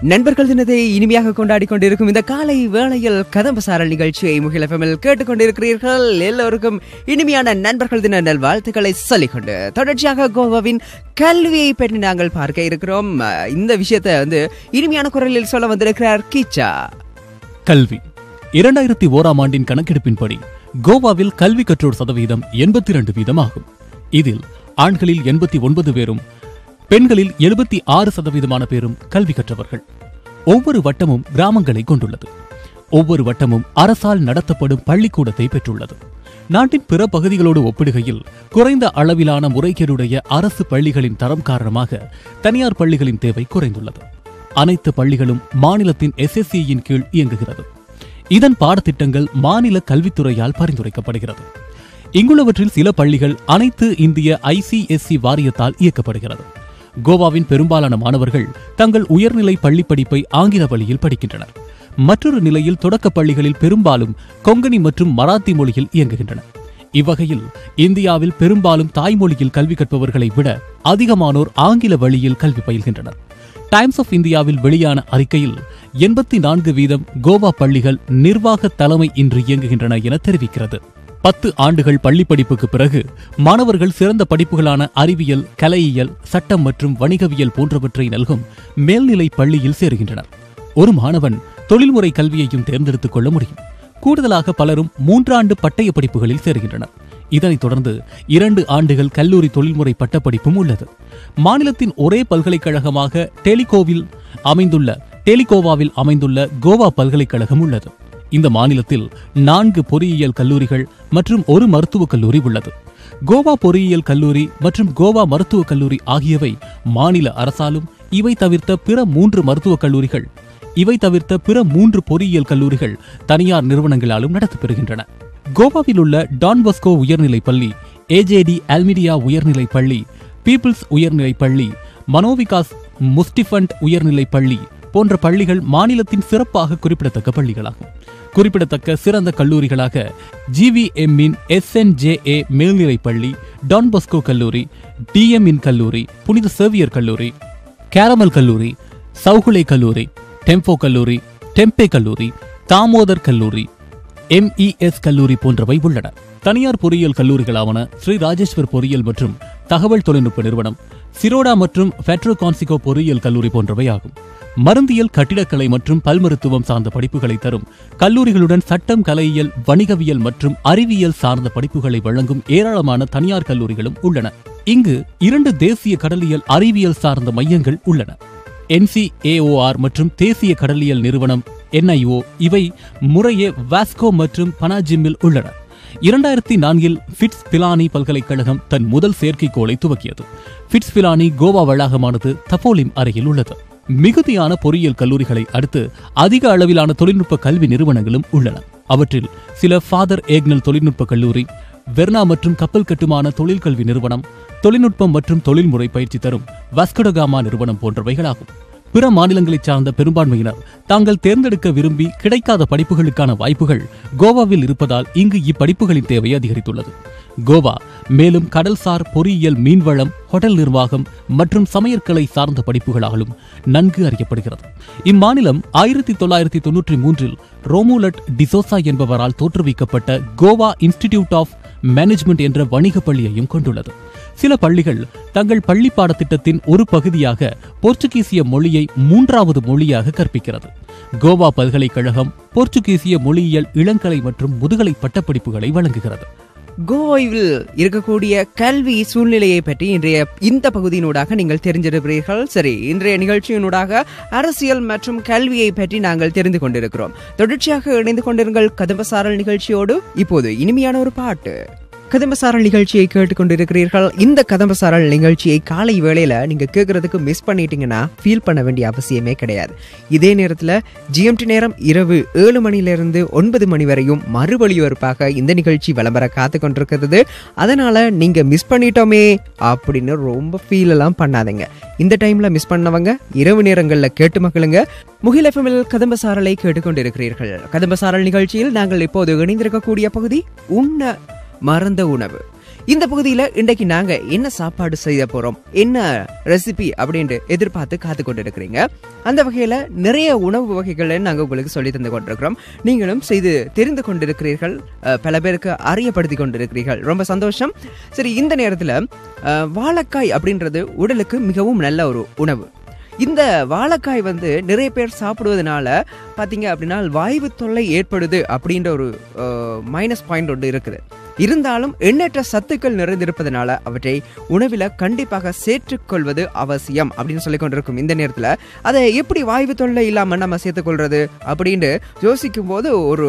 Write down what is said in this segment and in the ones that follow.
நண்பர்கள் தினத்தை இனிமையாக கொண்டாடி கொண்டிருக்கும் இந்த காலை வேளையில் கதம்ப சாரல் நிகழ்ச்சியை முகில் எஃப்எம்மில் கேட்டுக்கொண்டிருக்கிறீர்கள். எல்லோருக்கும் இனிமையான நண்பர்கள் தின நல்வாழ்த்துக்களை சொல்லிக்கொண்டு தொடர்ச்சியாக கோவாவின் கல்வியை பற்றி நாங்கள் பார்க்க இருக்கிறோம். இந்த விஷயத்தை இனிமையான குரலில் சொல்ல வந்திருக்கிறார் கிச்சா. கல்வி 2001ஆம் ஆண்டின் கணக்கெடுப்பின்படி கோவாவில் கல்வி கற்றோர் சதவீதம் 82% ஆகும். இதில் ஆண்களில் 89 பேரும் பெண்களில் 76% பேரும் கல்வி கற்றவர்கள். ஒவ்வொரு வட்டமும் கிராமங்களை கொண்டுள்ளது. ஒவ்வொரு வட்டமும் அரசால் நடத்தப்படும் பள்ளிக்கூடத்தை பெற்றுள்ளது. நாட்டின் பிற பகுதிகளோடு ஒப்பிடுகையில் குறைந்த அளவிலான முறைகேடுடைய அரசு பள்ளிகளின் தரம் காரணமாக தனியார் பள்ளிகளின் தேவை குறைந்துள்ளது. அனைத்து பள்ளிகளும் மாநிலத்தின் SSCயின் கீழ் இயங்குகிறது. இதன் பாடத்திட்டங்கள் மாநில கல்வித்துறையால் பரிந்துரைக்கப்படுகிறது. இங்குள்ளவற்றில் சில பள்ளிகள் அனைத்து இந்திய ICSE வாரியத்தால் இயக்கப்படுகிறது. கோவாவின் பெரும்பாலான மாணவர்கள் தங்கள் உயர்நிலை பள்ளி படிப்பை ஆங்கில வழியில் படிக்கின்றனர். மற்றொரு நிலையில் தொடக்கப் பள்ளிகளில் பெரும்பாலும் கொங்கணி மற்றும் மராத்தி மொழியில் இயங்குகின்றன. இவ்வகையில் இந்தியாவில் பெரும்பாலும் தாய்மொழியில் கல்வி கற்பவர்களை விட அதிகமானோர் ஆங்கில வழியில் கல்வி பயில்கின்றனர். டைம்ஸ் ஆஃப் இந்தியாவில் வெளியான அறிக்கையில் 84% கோவா பள்ளிகள் நிர்வாக தலைமை இன்றி இயங்குகின்றன என தெரிவிக்கிறது. 10 ஆண்டுகள் பள்ளி படிப்புக்கு பிறகு மாணவர்கள் சிறந்த படிப்புகளான அறிவியல், கலையியல், சட்டம் மற்றும் வணிகவியல் போன்றவற்றை நல்கும் மேல்நிலை பள்ளியில் சேருகின்றனர். ஒரு மாணவன் தொழில்முறை கல்வியையும் தேர்ந்தெடுத்துக் கொள்ள முடியும். கூடுதலாக பலரும் 3 ஆண்டு பட்டய படிப்புகளில் சேருகின்றனர். இதனைத் தொடர்ந்து 2 ஆண்டுகள் கல்லூரி தொழில்முறை பட்டப்படிப்பும் உள்ளது. மாநிலத்தின் ஒரே பல்கலைக்கழகமாக டெலிகோவாவில் அமைந்துள்ள கோவா பல்கலைக்கழகம் உள்ளது. இந்த மாநிலத்தில் 4 பொறியியல் கல்லூரிகள் மற்றும் 1 மருத்துவக் கல்லூரி உள்ளது. கோவா பொறியியல் கல்லூரி மற்றும் கோவா மருத்துவக் கல்லூரி ஆகியவை மாநில அரசாலும், இவை தவிர்த்த பிற 3 பொறியியல் கல்லூரிகள் தனியார் நிறுவனங்களாலும் நடத்தப்பெறுகின்றன. கோவாவில் உள்ள டான் பஸ்கோ உயர்நிலைப் பள்ளி, AJD அல்மிடியா உயர்நிலைப் பள்ளி, பீப்பிள்ஸ் உயர்நிலைப் பள்ளி, மனோவிகாஸ் முஸ்டிஃபண்ட் உயர்நிலைப் பள்ளி போன்ற பள்ளிகள் மாநிலத்தின் சிறப்பாக குறிப்பிடத்தக்க பள்ளிகளாகும். குறிப்பிடத்தக்க சிறந்த கல்லூரிகளாக GVMஇன் SNJA மேல்நிலைப் பள்ளி, டான் பஸ்கோ கல்லூரி, DMஇன் கல்லூரி, புனித சேவியர் கல்லூரி, கேரமல் கல்லூரி, சவுகுலே கல்லூரி, டெம்போ கல்லூரி, டெம்பே கல்லூரி, தாமோதர் கல்லூரி, MES கல்லூரி போன்றவை உள்ளன. தனியார் பொறியியல் கல்லூரிகளாவன ஸ்ரீ ராஜேஸ்வர் பொறியியல் மற்றும் தகவல் தொழில்நுட்ப நிறுவனம், சிரோடா மற்றும் பெட்ரோ கான்சிகோ பொறியியல் கல்லூரி போன்றவை ஆகும். மருந்தியல், கட்டிடக்கலை மற்றும் பல்மருத்துவம் சார்ந்த படிப்புகளை தரும் கல்லூரிகளுடன் சட்டம், கலையியல், வணிகவியல் மற்றும் அறிவியல் சார்ந்த படிப்புகளை வழங்கும் ஏராளமான தனியார் கல்லூரிகளும் உள்ளன. இங்கு 2 தேசிய கடலியல் அறிவியல் சார்ந்த மையங்கள் உள்ளன. NCAOR மற்றும் தேசிய கடலியல் நிறுவனம் NIO இவை முறையே வாஸ்கோ மற்றும் பனாஜிம்மில் உள்ளன. 2004இல் ஃபிட்ஸ் பிலானி பல்கலைக்கழகம் தன் முதல் செயற்கைக்கோளை துவக்கியது. ஃபிட்ஸ் பிலானி கோவா வளாகமானது தபோலிம் அருகில் உள்ளது. மிகுதியான பொறியியல் கல்லூரிகளை அடுத்து அதிக அளவிலான தொழில்நுட்ப கல்வி நிறுவனங்களும் உள்ளன. அவற்றில் சில ஃபாதர் ஏக்னல் தொழில்நுட்ப கல்லூரி, வெர்னா மற்றும் கப்பல் கட்டுமான தொழில்கல்வி நிறுவனம், தொழில்நுட்பம் மற்றும் தொழில்முறை பயிற்சி தரும் வாஸ்கோடகாமா நிறுவனம் போன்றவைகளாகும். பிற மாநிலங்களைச் சார்ந்த பெரும்பான்மையினர் தாங்கள் தேர்ந்தெடுக்க விரும்பி கிடைக்காத படிப்புகளுக்கான வாய்ப்புகள் கோவாவில் இருப்பதால் இங்கு இப்படிப்புகளின் தேவை அதிகரித்துள்ளது. கோவா மேலும் கடல்சார் பொறியியல், மீன்வளம், ஹோட்டல் நிர்வாகம் மற்றும் சமையற்கலை சார்ந்த படிப்புகளாலும் நன்கு அறியப்படுகிறது. இம்மாநிலம் 1993இல் ரோமுலட் டிசோசா என்பவரால் தோற்றுவிக்கப்பட்ட கோவா இன்ஸ்டிடியூட் ஆஃப் மேனேஜ்மெண்ட் என்ற வணிக பள்ளியையும் கொண்டுள்ளது. சில பள்ளிகள் தங்கள் பள்ளி பாடத்திட்டத்தின் ஒரு பகுதியாக போர்ச்சுகீசிய மொழியை 3வது மொழியாக கற்பிக்கிறது. கோவா பல்கலைக்கழகம் போர்ச்சுகீசிய மொழியியல், இளங்கலை மற்றும் முதுகலை பட்டப்படிப்புகளை வழங்குகிறது. கோவாவில் இருக்கக்கூடிய கல்வி சூழ்நிலையை பற்றி இன்றைய இந்த பகுதியினூடாக நீங்கள் தெரிஞ்சிருக்கிறீர்கள். சரி, இன்றைய நிகழ்ச்சியினூடாக அரசியல் மற்றும் கல்வியை பற்றி நாங்கள் தெரிந்து கொண்டிருக்கிறோம். தொடர்ச்சியாக இணைந்து கொண்டிருங்கள் கதம்பசாரல் நிகழ்ச்சியோடு. இப்போது இனிமையான ஒரு பாட்டு. கதம்பசாரல் நிகழ்ச்சியை கேட்டுக்கொண்டிருக்கிறீர்கள். இந்த கதம்பசாரல் நிகழ்ச்சியை காலை வேளையில நீங்க கேட்கறதுக்கு மிஸ் பண்ணிட்டீங்கன்னா ஃபீல் பண்ண வேண்டிய அவசியமே கிடையாது. இதே நேரத்தில் GMT நேரம் இரவு 7 மணிலிருந்து 9 மணி வரையும் மறுவொலிபரப்பாக இந்த நிகழ்ச்சி விளம்பர காத்து கொண்டிருக்கிறது. அதனால நீங்க மிஸ் பண்ணிட்டோமே அப்படின்னு ரொம்ப ஃபீல் எல்லாம் பண்ணாதீங்க. இந்த டைம்ல மிஸ் பண்ணவங்க இரவு நேரங்களில் கேட்டு மகிழுங்க. முகில் எஃப்எம்மில் கதம்பசாரலை கேட்டுக்கொண்டிருக்கிறீர்கள். கதம்பசாரல் நிகழ்ச்சியில் நாங்கள் இப்போது இணைந்திருக்கக்கூடிய பகுதி உண்ண மறந்த உணவு. இந்த பகுதியில இன்றைக்கு நாங்க என்ன சாப்பாடு செய்ய போறோம், என்ன ரெசிபி அப்படின்ட்டு எதிர்பார்த்து காத்து கொண்டு இருக்கிறீங்க. அந்த வகையில நிறைய உணவு வகைகளை நாங்க உங்களுக்கு சொல்லி தந்து கொண்டிருக்கிறோம். நீங்களும் செய்து தெரிந்து கொண்டிருக்கிறீர்கள், பல பேருக்கு அறியப்படுத்தி கொண்டிருக்கிறீர்கள். ரொம்ப சந்தோஷம். சரி, இந்த நேரத்துல வாழைக்காய் அப்படின்றது உடலுக்கு மிகவும் நல்ல ஒரு உணவு. இந்த வாழைக்காய் நிறைய பேர் சாப்பிடுவதனால பார்த்தீங்க அப்படின்னா வாய்வு தொல்லை ஏற்படுது அப்படின்ற ஒரு மைனஸ் பாயிண்ட் ஒன்று இருக்குது. இருந்தாலும் எண்ணற்ற சத்துக்கள் நிறைந்திருப்பதனால அவற்றை உணவில் கண்டிப்பாக சேர்த்துக்கொள்வது அவசியம் அப்படின்னு சொல்லி கொண்டிருக்கும். இந்த நேரத்தில் அதை எப்படி வாய்வு தொல்லை இல்லாமல் நம்ம சேர்த்துக்கொள்றது அப்படின்னு யோசிக்கும் போது ஒரு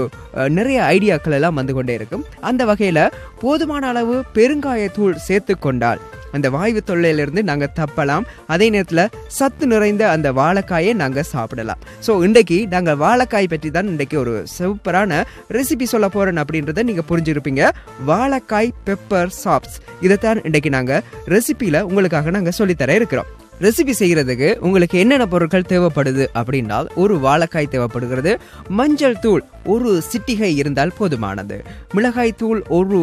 நிறைய ஐடியாக்கள் எல்லாம் வந்து கொண்டே இருக்கும். அந்த வகையில் போதுமான அளவு பெருங்காயத்தூள் சேர்த்து கொண்டால் அந்த வாய்வு தொல்லையிலிருந்து நாங்கள் தப்பலாம். அதே நேரத்தில் சத்து நிறைந்த அந்த வாழைக்காயை நாங்கள் சாப்பிடலாம். ஸோ இன்றைக்கு நாங்கள் வாழைக்காய் பற்றி தான் இன்றைக்கு ஒரு சூப்பரான ரெசிபி சொல்ல போகிறோம் அப்படின்றத நீங்கள் புரிஞ்சிருப்பீங்க. வாழைக்காய் பெப்பர் சாப்ஸ், இதைத்தான் இன்றைக்கு நாங்கள் ரெசிபியில் உங்களுக்காக நாங்கள் சொல்லித்தர இருக்கிறோம். ரெசிபி செய்கிறதுக்கு உங்களுக்கு என்னென்ன பொருட்கள் தேவைப்படுது அப்படின்னா, ஒரு வாழைக்காய் தேவைப்படுகிறது, மஞ்சள் தூள் ஒரு சிட்டிகை இருந்தால் போதுமானது, மிளகாய் தூள் ஒரு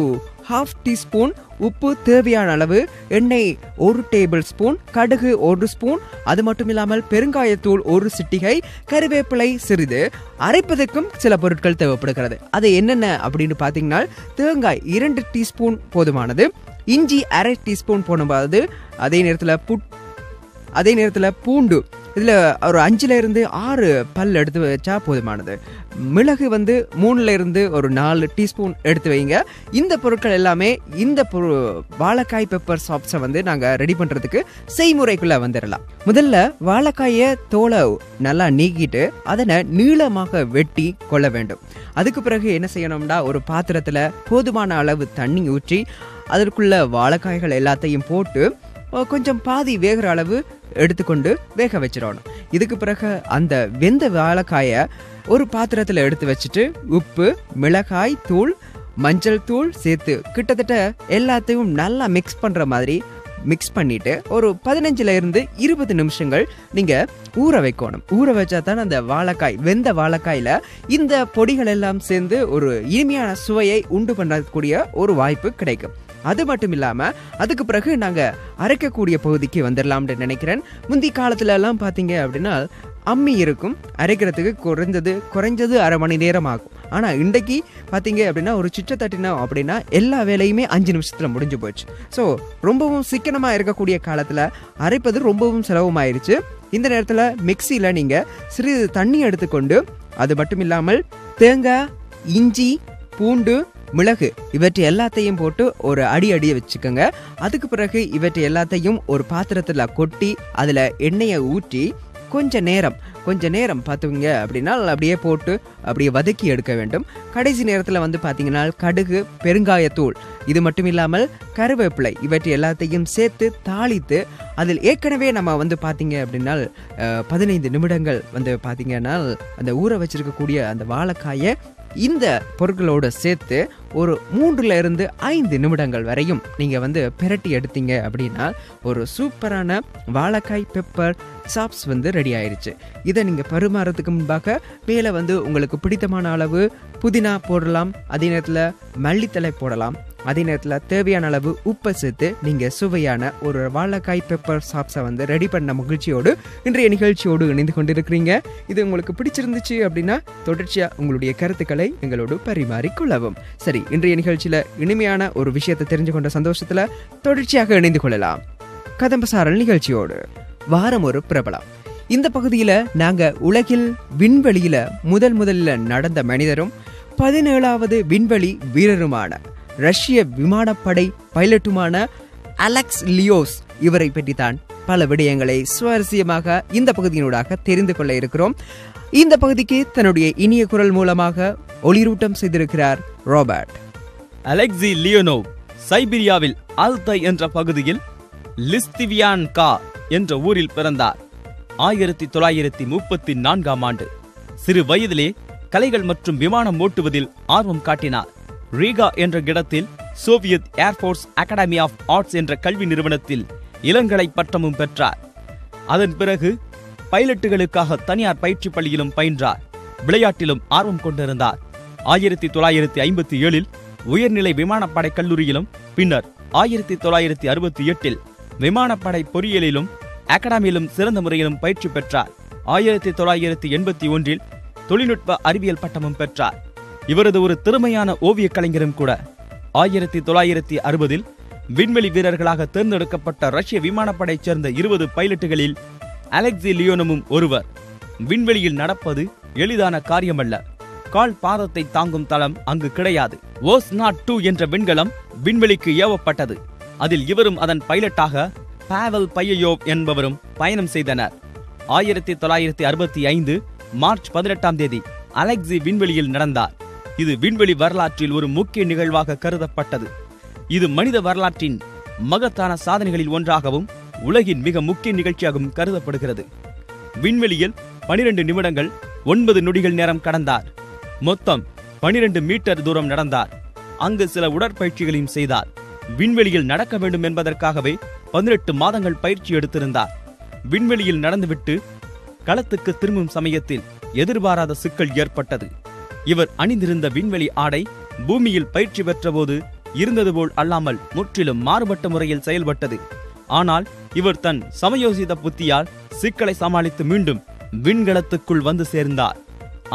1/2 டீஸ்பூன், உப்பு தேவையான அளவு, எண்ணெய் 1 டேபிள் ஸ்பூன், கடுகு 1 ஸ்பூன், அது மட்டும் இல்லாமல் பெருங்காயத்தூள் 1 சிட்டிகை, கறிவேப்பிலை சிறிது. அரைப்பதற்கும் சில பொருட்கள் தேவைப்படுகிறது. அது என்னென்ன அப்படின்னு பார்த்தீங்கன்னா, தேங்காய் 2 டீஸ்பூன் போதுமானது, இஞ்சி 1/2 டீஸ்பூன் போடும்போது, அதே நேரத்தில் பூண்டு இதில் ஒரு 5 இருந்து 6 பல் எடுத்து வச்சா போதுமானது. மிளகு 3 இருந்து ஒரு 4 டீஸ்பூன் எடுத்து வைங்க. இந்த பொருட்கள் எல்லாமே இந்த வாழைக்காய் பெப்பர் சாப்ஸை நாங்கள் ரெடி பண்ணுறதுக்கு செய்முறைக்குள்ளே வந்துடலாம். முதல்ல வாழைக்காயை தோலை நல்லா நீக்கிட்டு அதனை நீளமாக வெட்டி கொள்ள வேண்டும். அதுக்கு பிறகு என்ன செய்யணும்னா, ஒரு பாத்திரத்தில் போதுமான அளவு தண்ணி ஊற்றி அதற்குள்ள வாழைக்காய்கள் எல்லாத்தையும் போட்டு கொஞ்சம் பாதி வேகிற அளவு எடுத்துக்கொண்டு வேக வச்சிடணும். இதுக்கு பிறகு அந்த வெந்த வாழைக்காயை ஒரு பாத்திரத்தில் எடுத்து வச்சுட்டு உப்பு, மிளகாய் தூள், மஞ்சள் தூள் சேர்த்து கிட்டத்தட்ட எல்லாத்தையும் நல்லா மிக்ஸ் பண்ணுற மாதிரி மிக்ஸ் பண்ணிட்டு ஒரு 15 இருந்து 20 நிமிஷங்கள் நீங்க ஊற வைக்கணும். ஊற வச்சா தான் அந்த வாழைக்காய், வெந்த வாழைக்காயில இந்த பொடிகள் எல்லாம் சேர்ந்து ஒரு இனிமையான சுவையை உண்டு பண்ணக்கூடிய ஒரு வாய்ப்பு கிடைக்கும். அது மட்டும் இல்லாம அதுக்கு பிறகு நாங்க அரைக்கக்கூடிய பகுதிக்கு வந்துடலாம்னு நினைக்கிறேன். முந்தி காலத்துல எல்லாம் பாத்தீங்க அப்படின்னா அம்மி இருக்கும், அரைக்கிறதுக்கு குறைஞ்சது 1/2 மணி நேரம் ஆகும். ஆனா இன்றைக்கு பாத்தீங்க அப்படின்னா ஒரு சுற்ற தட்டினோம் அப்படின்னா எல்லா வேலையுமே 5 நிமிஷத்துல முடிஞ்சு போச்சு. ஸோ ரொம்பவும் சிக்கனமா இருக்கக்கூடிய காலத்துல அரைப்பது ரொம்பவும் செலவுமாயிருச்சு. இந்த நேரத்துல மிக்சியில நீங்க சிறிது தண்ணி எடுத்துக்கொண்டு, அது மட்டும் இல்லாமல் தேங்காய், இஞ்சி, பூண்டு, மிளகு இவற்றை எல்லாத்தையும் போட்டு ஒரு அடியை வச்சுக்கோங்க. அதுக்கு பிறகு இவற்றை எல்லாத்தையும் ஒரு பாத்திரத்துல கொட்டி அதுல எண்ணெயை ஊற்றி கொஞ்ச நேரம் பார்த்துங்க அப்படின்னா அப்படியே போட்டு அப்படியே வதக்கி எடுக்க வேண்டும். கடைசி நேரத்தில் பார்த்தீங்கன்னா கடுகு, பெருங்காயத்தூள், இது மட்டும் இல்லாமல் கறிவேப்பிலை இவற்றை எல்லாத்தையும் சேர்த்து தாளித்து அதில் ஏற்கனவே நம்ம பார்த்தீங்க அப்படின்னா 15 நிமிடங்கள் பார்த்தீங்கன்னா அந்த ஊற வச்சிருக்கக்கூடிய அந்த வாழைக்காயை இந்த பொருட்களோடு சேர்த்து ஒரு 3 இருந்து 5 நிமிடங்கள் வரையும் நீங்க பிரட்டி எடுத்தீங்க அப்படின்னா ஒரு சூப்பரான வாழைக்காய் பெப்பர் சாப்ஸ் ரெடி ஆயிருச்சு. இதை நீங்க பரிமாறதுக்கு முன்பாக மேல உங்களுக்கு பிடித்தமான அளவு புதினா போடலாம், அதே நேரத்தில் மல்லித்தலை போடலாம், அதே நேரத்தில் தேவையான அளவு உப்பை சேர்த்து நீங்க சுவையான ஒரு வாழைக்காய் பெப்பர் சாப்ஸை ரெடி பண்ண மகிழ்ச்சியோடு இன்றைய நிகழ்ச்சியோடு இணைந்து கொண்டிருக்கிறீங்க. இது உங்களுக்கு பிடிச்சிருந்துச்சு அப்படின்னா தொடர்ச்சியா உங்களுடைய கருத்துக்களை எங்களோடு பரிமாறிக்கொள்ளவும். சரி, இன்றைய நிகழ்ச்சியில இனிமையான ஒரு விஷயத்தை தெரிஞ்சு கொண்ட சந்தோஷத்துல தொடர்ச்சியாக இணைந்து கொள்ளலாம். கதம்பசாரல் நிகழ்ச்சியோடு வாரம் ஒரு பிரபலம். இந்த பகுதியில நாங்க உலகில் விண்வெளியில முதல்ல நடந்த மனிதரும் 17வது விண்வெளி வீரருமான ரஷ்ய விமானப்படை பைலட்டுமான அலெக்ஸ் லியோஸ் இவரை பற்றி தான் பல விடயங்களை சுவாரஸ்யமாக இந்த பகுதியினூடாக தெரிந்து கொள்ள இருக்கிறோம். இந்த பகுதிக்கு தன்னுடைய இனிய குரல் மூலமாக ஒளிரூட்டம் செய்திருக்கிறார் ராபர்ட். அலெக்சி லியோனோவ் சைபீரியாவில் ஆல்தை என்ற பகுதியில் லிஸ்திவியான்கா என்ற ஊரில் பிறந்தார். 1934ஆம் ஆண்டு சிறு வயதிலே கலைகள் மற்றும் விமானம் ஓட்டுவதில் ஆர்வம் காட்டினார். ரீகா என்ற இடத்தில் Soviet air force academy of arts என்ற கல்வி நிறுவனத்தில் இளங்கலை பட்டமும் பெற்றார். அதன் பிறகு பைலட்டுகளுக்காக தனியார் பயிற்சி பள்ளியிலும் பயின்றார். விளையாட்டிலும் ஆர்வம் கொண்டிருந்தார். 1957இல் உயர்நிலை விமானப்படை கல்லூரியிலும் பின்னர் 1968 விமானப்படை பொறியியலிலும் அகாடமியிலும் சிறந்த முறையிலும் பயிற்சி பெற்றார். 1981 தொழில்நுட்ப அறிவியல் பட்டமும் பெற்றார். இவரது ஒரு திறமையான ஓவிய கலைஞரும் கூட. 1960 விண்வெளி வீரர்களாக தேர்ந்தெடுக்கப்பட்ட ரஷ்ய விமானப்படையைச் சேர்ந்த 20 பைலட்டுகளில் அலெக்சி லியோனமும் ஒருவர். விண்வெளியில் நடப்பது எளிதான காரியமல்ல. கால் பாதத்தை தாங்கும் தளம் அங்கு கிடையாது. ஓஸ்னாட் 2 என்ற விண்கலம் விண்வெளிக்கு ஏவப்பட்டது. அதில் இவரும் அதன் பைலட்டாக பாவல் பையயோவ் என்பவரும் பயணம் செய்தனர். 1965 மார்ச் 18 அலெக்சி விண்வெளியில் நடந்தார். இது விண்வெளி வரலாற்றில் ஒரு முக்கிய நிகழ்வாக கருதப்பட்டது. இது மனித வரலாற்றின் மகத்தான சாதனைகளில் ஒன்றாகவும் உலகின் மிக முக்கிய நிகழ்ச்சியாகவும் கருதப்படுகிறது. விண்வெளியில் 12 நிமிடங்கள் 9 நொடிகள் நேரம் கடந்தார். மொத்தம் 12 மீட்டர் தூரம் நடந்தார். அங்கு சில உடற்பயிற்சிகளையும் செய்தார். விண்வெளியில் நடக்க வேண்டும் என்பதற்காகவே 18 மாதங்கள் பயிற்சி எடுத்திருந்தார். விண்வெளியில் நடந்துவிட்டு களத்துக்கு திரும்பும் சமயத்தில் எதிர்பாராத சிக்கல் ஏற்பட்டது. இவர் அணிந்திருந்த விண்வெளி ஆடை பூமியில் பயிற்சி பெற்ற போது இருந்தது போல் அல்லாமல் முற்றிலும் மாறுபட்ட முறையில் செயல்பட்டது. ஆனால் இவர் தன் சமயோசித புத்தியால் சிக்கலை சமாளித்து மீண்டும் விண்கலத்துக்குள் வந்து சேர்ந்தார்.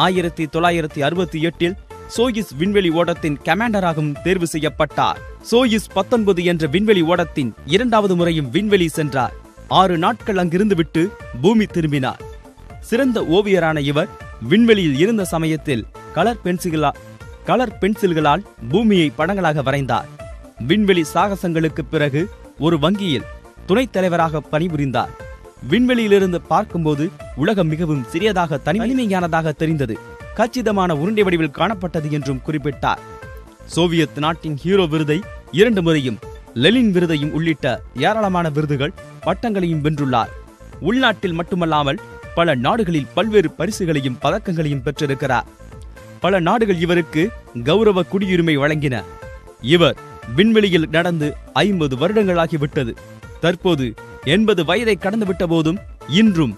1968 சோயிஸ் விண்வெளி ஓடத்தின் கமாண்டராகவும் தேர்வு செய்யப்பட்டார். சோயிஸ் 19 என்ற விண்வெளி ஓடத்தின் 2வது முறையும் விண்வெளி சென்றார். 6 நாட்கள் அங்கிருந்து விட்டு பூமி திரும்பினார். சிறந்த ஓவியரான இவர் விண்வெளியில் இருந்த சமயத்தில் கலர் பென்சில்களால் பூமியை படங்களாக வரைந்தார். விண்வெளி சாகசங்களுக்கு பிறகு ஒரு வங்கியில் துணைத் தலைவராக பணிபுரிந்தார். விண்வெளியிலிருந்து பார்க்கும்போது உலகம் மிகவும் சிறியதாக தனிமையானதாக தெரிந்தது. கச்சிதமான உருண்டை வடிவில் காணப்பட்டது என்றும் குறிப்பிட்டார். சோவியத் நாட்டின் ஹீரோ விருதை 2 முறையும் லெனின் விருதையும் உள்ளிட்ட ஏராளமான விருதுகள் பட்டங்களையும் வென்றுள்ளார். உள்நாட்டில் மட்டுமல்லாமல் பல நாடுகளில் பல்வேறு பரிசுகளையும் பதக்கங்களையும் பெற்றிருக்கிறார். பல நாடுகள் இவருக்கு கௌரவ குடியுரிமை வழங்கின. இவர் விண்வெளியில் நடந்து 50 வருடங்களாகிவிட்டது. தற்போது 80 வயதை கடந்துவிட்ட போதும் இன்றும்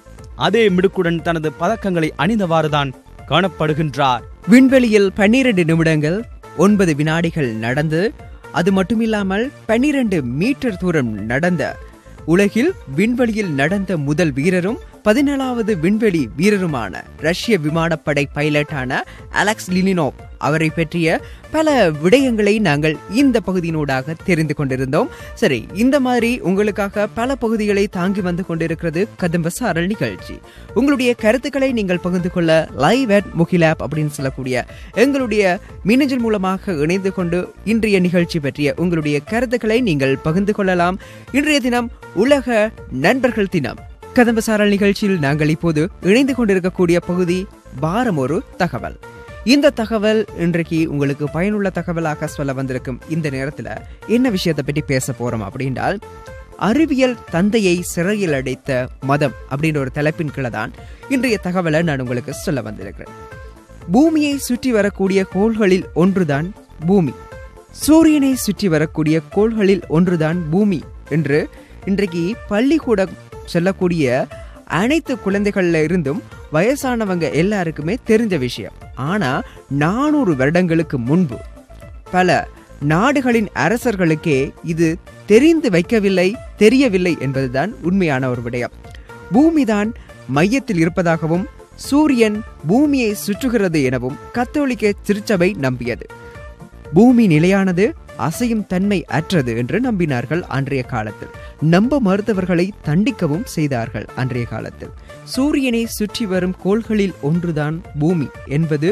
அதே மிடுக்குடன் தனது பதக்கங்களை அணிந்தவாறுதான் காணப்படுகின்றார். விண்வெளியில் 12 நிமிடங்கள் 9 வினாடிகள் நடந்து, அது மட்டுமில்லாமல் 12 மீட்டர் தூரம் நடந்த உலகில் விண்வெளியில் நடந்த முதல் வீரரும் 17வது விண்வெளி வீரருமான ரஷ்ய விமானப்படை பைலட்டான அலெக்ஸ் லினினோவ் அவரை பற்றிய பல விடயங்களை நாங்கள் இந்த பகுதியினூடாக தெரிந்து கொண்டிருந்தோம். சரி, இந்த மாதிரி உங்களுக்காக பல பகுதிகளை தாங்கி வந்து கொண்டிருக்கிறது கதம்ப சாரல் நிகழ்ச்சி. உங்களுடைய கருத்துக்களை நீங்கள் பகிர்ந்து கொள்ள live@mukhilab அப்படின்னு சொல்லக்கூடிய எங்களுடைய மின்னஞ்சல் மூலமாக இணைந்து கொண்டு இன்றைய நிகழ்ச்சி பற்றிய உங்களுடைய கருத்துக்களை நீங்கள் பகிர்ந்து கொள்ளலாம். இன்றைய தினம் உலக நண்பர்கள் தினம். கதம்ப சாரல் நிகழ்ச்சியில் நாங்கள் இப்போது இணைந்து கொண்டிருக்கக்கூடிய பகுதி வாரம் ஒரு தகவல். இந்த தகவல் இன்றைக்கு உங்களுக்கு பயனுள்ள தகவலாக சொல்ல வந்திருக்கும் இந்த நேரத்தில் என்ன விஷயத்தை பற்றி பேச போறோம் அப்படின்றால், அறிவியல் தந்தையை சிறையில் அடைத்த மதம் அப்படின்ற ஒரு தலைப்பின் கீழே தான் இன்றைய தகவலை நான் உங்களுக்கு சொல்ல வந்திருக்கிறேன். பூமியை சுற்றி வரக்கூடிய கோள்களில் ஒன்றுதான் பூமி. சூரியனை சுற்றி வரக்கூடிய கோள்களில் ஒன்றுதான் பூமி என்று இன்றைக்கு பள்ளிக்கூடம் செல்லக்கூடிய அனைத்து குழந்தைகள்ல இருந்தும் வயசானவங்க எல்லாருக்குமே தெரிஞ்ச விஷயம். ஆனா 400 வருடங்களுக்கு முன்பு பல நாடுகளின் அரசர்களுக்கே இது தெரியவில்லை என்பதுதான் உண்மையான ஒரு விடயம். பூமிதான் மையத்தில் இருப்பதாகவும் சூரியன் பூமியை சுற்றுகிறது எனவும் கத்தோலிக்க திருச்சபை நம்பியது. பூமி நிலையானது, அசையும் தன்மை அற்றது என்று நம்பினார்கள் அன்றைய காலத்தில். நம்ப மறுத்தவர்களை தண்டிக்கவும் செய்தார்கள் அன்றைய காலத்தில். சூரியனை சுற்றி வரும் கோள்களில் ஒன்றுதான் பூமி என்பது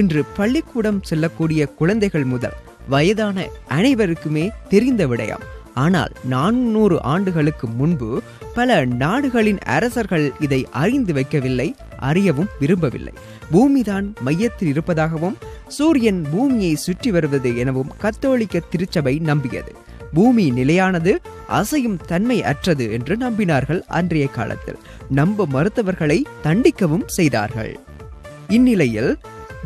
இன்று பள்ளிக்கூடம் செல்லக்கூடிய குழந்தைகள் முதல் வயதான அனைவருக்குமே தெரிந்த விடயம். ஆனால் 400 ஆண்டுகளுக்கு முன்பு பல நாடுகளின் அரசர்கள் இதை அறிந்து வைக்கவில்லை, அறியவும் விரும்பவில்லை. பூமிதான் மையத்தில் இருப்பதாகவும் சூரியன் பூமியை சுற்றி வருவது எனவும் கத்தோலிக்க திருச்சபை நம்பியது. பூமி நிலையானது, அசையும் தன்மை அற்றது என்று நம்பினார்கள் அன்றைய காலத்தில். நம்ப மறுத்தவர்களை தண்டிக்கவும் செய்தார்கள். இந்நிலையில்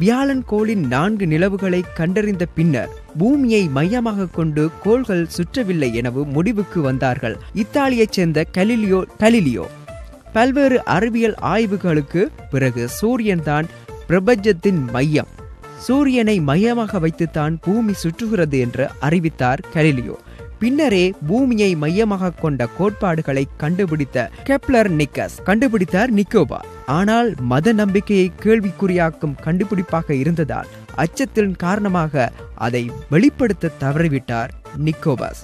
வியாழன் கோளின் 4 நிலவுகளை கண்டறிந்த பின்னர் பூமியை மையமாக கொண்டு கோள்கள் சுற்றவில்லை எனவும் முடிவுக்கு வந்தார்கள் இத்தாலியைச் சேர்ந்த கலிலியோ. பல்வேறு அறிவியல் ஆய்வுகளுக்கு பிறகு சூரியன் தான் பிரபஞ்சத்தின் மையம், சூரியனை மையமாக வைத்துத்தான் பூமி சுற்றுகிறது என்று அறிவித்தார் கலிலியோ. பின்னரே பூமியை மையமாக கொண்ட கோட்பாடுகளை கண்டுபிடித்த கெப்லர் நிக்கஸ் கண்டுபிடித்தார் நிக்கோபா. ஆனால் மத நம்பிக்கையை கேள்விக்குறியாக்கும் கண்டுபிடிப்பாக இருந்ததால் அச்சத்தின் காரணமாக அதை வெளிப்படுத்த தவறிவிட்டார் நிக்கோபாஸ்.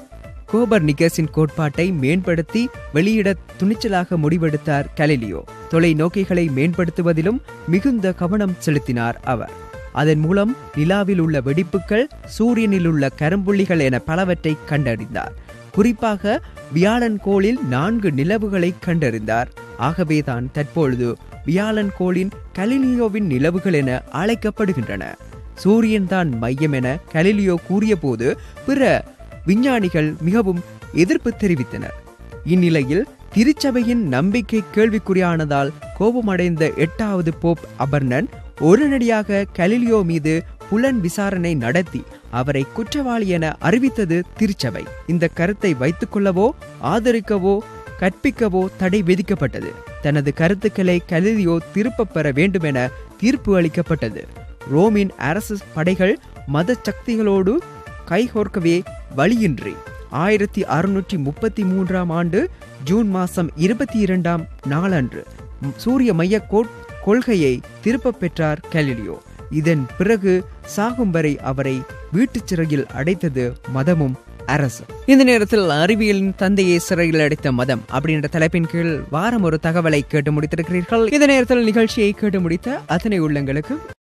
கோபர்னிக்கஸின் கோட்பாட்டை மேம்படுத்தி வெளியிட துணிச்சலாக முடிவெடுத்தார் கலிலியோ. தொலைநோக்கிகளை மேம்படுத்துவதிலும் மிகுந்த கவனம் செலுத்தினார் அவர். அதன் மூலம் நிலாவில் உள்ள வெடிப்புகள், சூரியனில் உள்ள கரும்புள்ளிகள் என பலவற்றை கண்டறிந்தார். குறிப்பாக வியாழன் கோளில் 4 நிலவுகளை கண்டறிந்தார். ஆகவேதான் தற்பொழுது வியாழன் கோளின் கலிலியோவின் நிலவுகள் என அழைக்கப்படுகின்றன. சூரியன்தான் மையம் என கலிலியோ கூறிய போது பிற விஞ்ஞானிகள் மிகவும் எதிர்ப்பு தெரிவித்தனர். இந்நிலையில் திருச்சபையின் நம்பிக்கை கேள்விக்குறியானதால் கோபமடைந்த 8வது போப் அபர்ணன் உடனடியாக கலிலியோ மீது புலன் விசாரணை நடத்தி அவரை குற்றவாளி என அறிவித்தது திருச்சபை. இந்த கருத்தை வைத்துக் கொள்ளவோ ஆதரிக்கவோ கற்பிக்கவோ தடை விதிக்கப்பட்டது. தனது கருத்துக்களை கலிலியோ திருப்பப் பெற வேண்டும் என தீர்ப்பு அளிக்கப்பட்டது. ரோமின் அரசு படைகள் மத சக்திகளோடு கைகோர்க்கவே வழியின்றி 1633ஆம் ஆண்டு ஜூன் மாதம் 22ஆம் நாளன்று சூரிய மைய கொள்கையை திருப்பப் பெற்றார் கலிலியோ. இதன் பிறகு சாகும் வரை அவரை வீட்டுச் சிறையில் அடைத்தது மதமும் அரசு. இந்த நேரத்தில் அறிவியலின் தந்தையை சிறையில் அடைத்த மதம் அப்படின்ற தலைப்பின் கீழ் வாரம் ஒரு தகவலை கேட்டு முடித்திருக்கிறீர்கள். இந்த நேரத்தில் நிகழ்ச்சியை கேட்டு முடித்த அத்தனை உள்ளங்களுக்கு